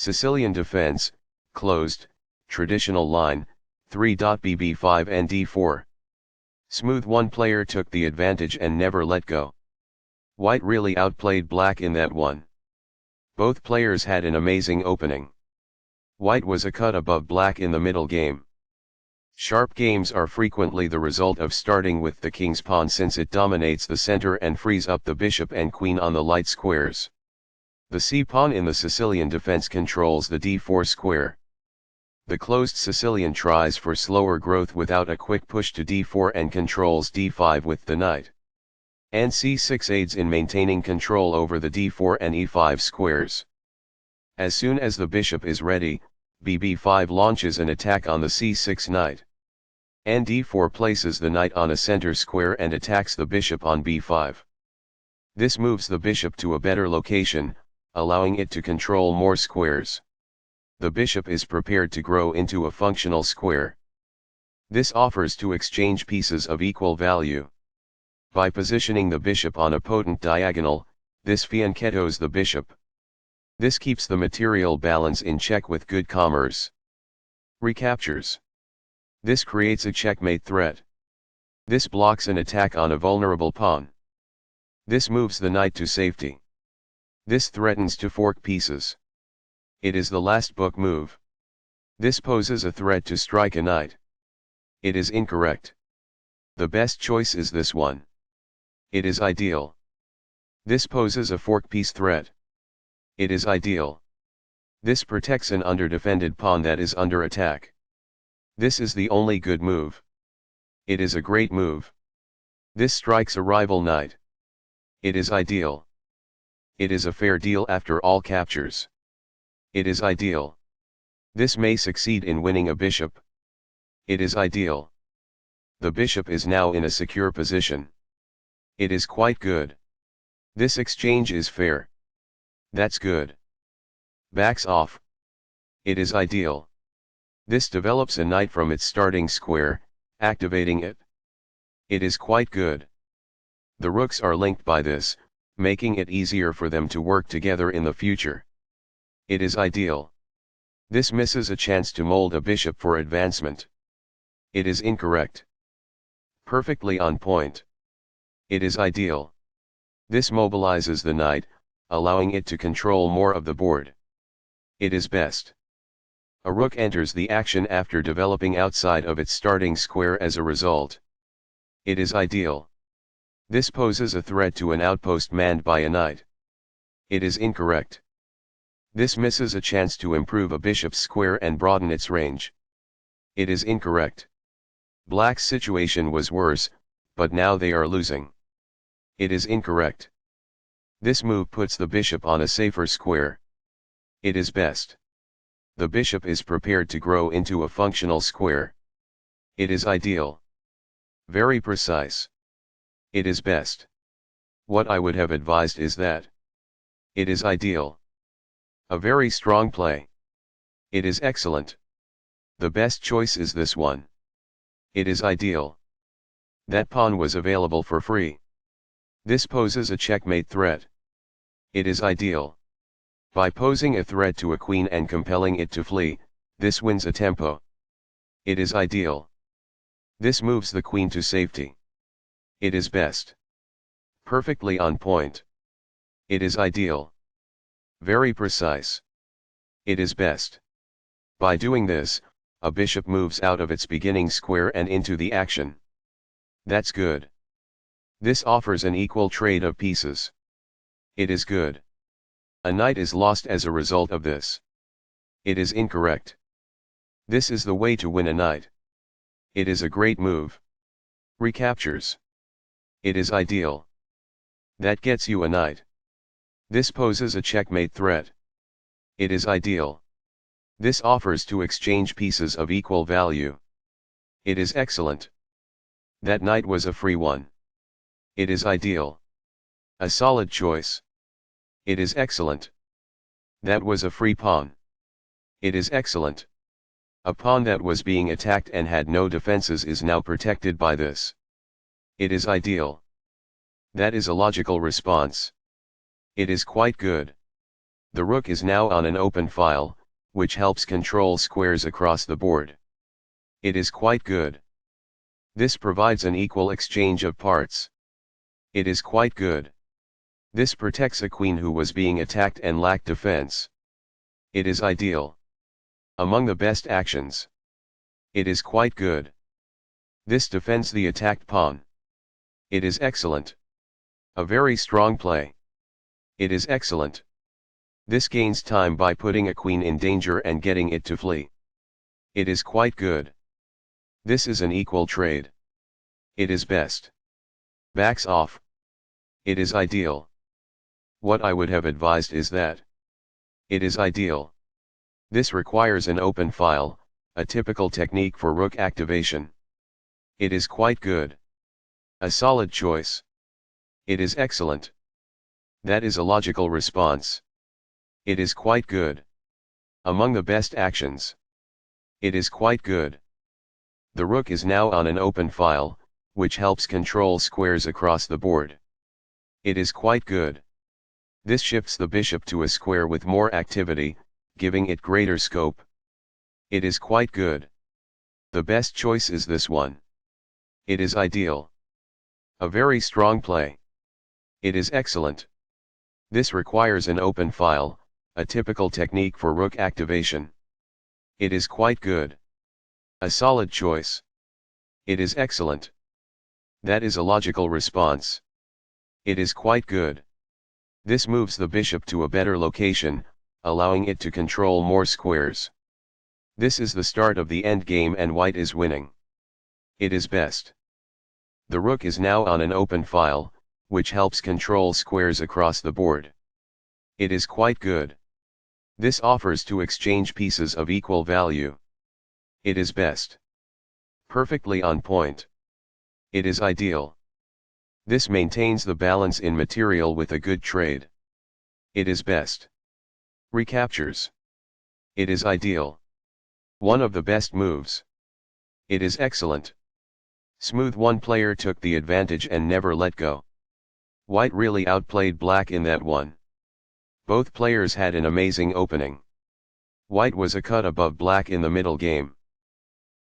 Sicilian defense, closed, traditional line, 3.bb5 and d4. Smooth. One player took the advantage and never let go. White really outplayed black in that one. Both players had an amazing opening. White was a cut above black in the middle game. Sharp games are frequently the result of starting with the king's pawn, since it dominates the center and frees up the bishop and queen on the light squares. The c-pawn in the Sicilian defense controls the d4 square. The closed Sicilian tries for slower growth without a quick push to d4 and controls d5 with the knight. And c6 aids in maintaining control over the d4 and e5 squares. As soon as the bishop is ready, bb5 launches an attack on the c6 knight. And d4 places the knight on a center square and attacks the bishop on b5. This moves the bishop to a better location, allowing it to control more squares. The bishop is prepared to grow into a functional square. This offers to exchange pieces of equal value. By positioning the bishop on a potent diagonal, this fianchettos the bishop. This keeps the material balance in check with good commerce. Recaptures. This creates a checkmate threat. This blocks an attack on a vulnerable pawn. This moves the knight to safety. This threatens to fork pieces. It is the last book move. This poses a threat to strike a knight. It is incorrect. The best choice is this one. It is ideal. This poses a fork piece threat. It is ideal. This protects an underdefended pawn that is under attack. This is the only good move. It is a great move. This strikes a rival knight. It is ideal. It is a fair deal after all captures. It is ideal. This may succeed in winning a bishop. It is ideal. The bishop is now in a secure position. It is quite good. This exchange is fair. That's good. Backs off. It is ideal. This develops a knight from its starting square, activating it. It is quite good. The rooks are linked by this, making it easier for them to work together in the future. It is ideal. This misses a chance to mold a bishop for advancement. It is incorrect. Perfectly on point. It is ideal. This mobilizes the knight, allowing it to control more of the board. It is best. A rook enters the action after developing outside of its starting square as a result. It is ideal. This poses a threat to an outpost manned by a knight. It is incorrect. This misses a chance to improve a bishop's square and broaden its range. It is incorrect. Black's situation was worse, but now they are losing. It is incorrect. This move puts the bishop on a safer square. It is best. The bishop is prepared to grow into a functional square. It is ideal. Very precise. It is best. What I would have advised is that. It is ideal. A very strong play. It is excellent. The best choice is this one. It is ideal. That pawn was available for free. This poses a checkmate threat. It is ideal. By posing a threat to a queen and compelling it to flee, this wins a tempo. It is ideal. This moves the queen to safety. It is best. Perfectly on point. It is ideal. Very precise. It is best. By doing this, a bishop moves out of its beginning square and into the action. That's good. This offers an equal trade of pieces. It is good. A knight is lost as a result of this. It is incorrect. This is the way to win a knight. It is a great move. Recaptures. It is ideal. That gets you a knight. This poses a checkmate threat. It is ideal. This offers to exchange pieces of equal value. It is excellent. That knight was a free one. It is ideal. A solid choice. It is excellent. That was a free pawn. It is excellent. A pawn that was being attacked and had no defenses is now protected by this. It is ideal. That is a logical response. It is quite good. The rook is now on an open file, which helps control squares across the board. It is quite good. This provides an equal exchange of parts. It is quite good. This protects a queen who was being attacked and lacked defense. It is ideal. Among the best actions. It is quite good. This defends the attacked pawn. It is excellent. A very strong play. It is excellent. This gains time by putting a queen in danger and getting it to flee. It is quite good. This is an equal trade. It is best. Backs off. It is ideal. What I would have advised is that. It is ideal. This requires an open file, a typical technique for rook activation. It is quite good. A solid choice. It is excellent. That is a logical response. It is quite good. Among the best actions. It is quite good. The rook is now on an open file, which helps control squares across the board. It is quite good. This shifts the bishop to a square with more activity, giving it greater scope. It is quite good. The best choice is this one. It is ideal. A very strong play. It is excellent. This requires an open file, a typical technique for rook activation. It is quite good. A solid choice. It is excellent. That is a logical response. It is quite good. This moves the bishop to a better location, allowing it to control more squares. This is the start of the endgame and white is winning. It is best. The rook is now on an open file, which helps control squares across the board. It is quite good. This offers to exchange pieces of equal value. It is best. Perfectly on point. It is ideal. This maintains the balance in material with a good trade. It is best. Recaptures. It is ideal. One of the best moves. It is excellent. Smooth. One player took the advantage and never let go. White really outplayed black in that one. Both players had an amazing opening. White was a cut above black in the middle game.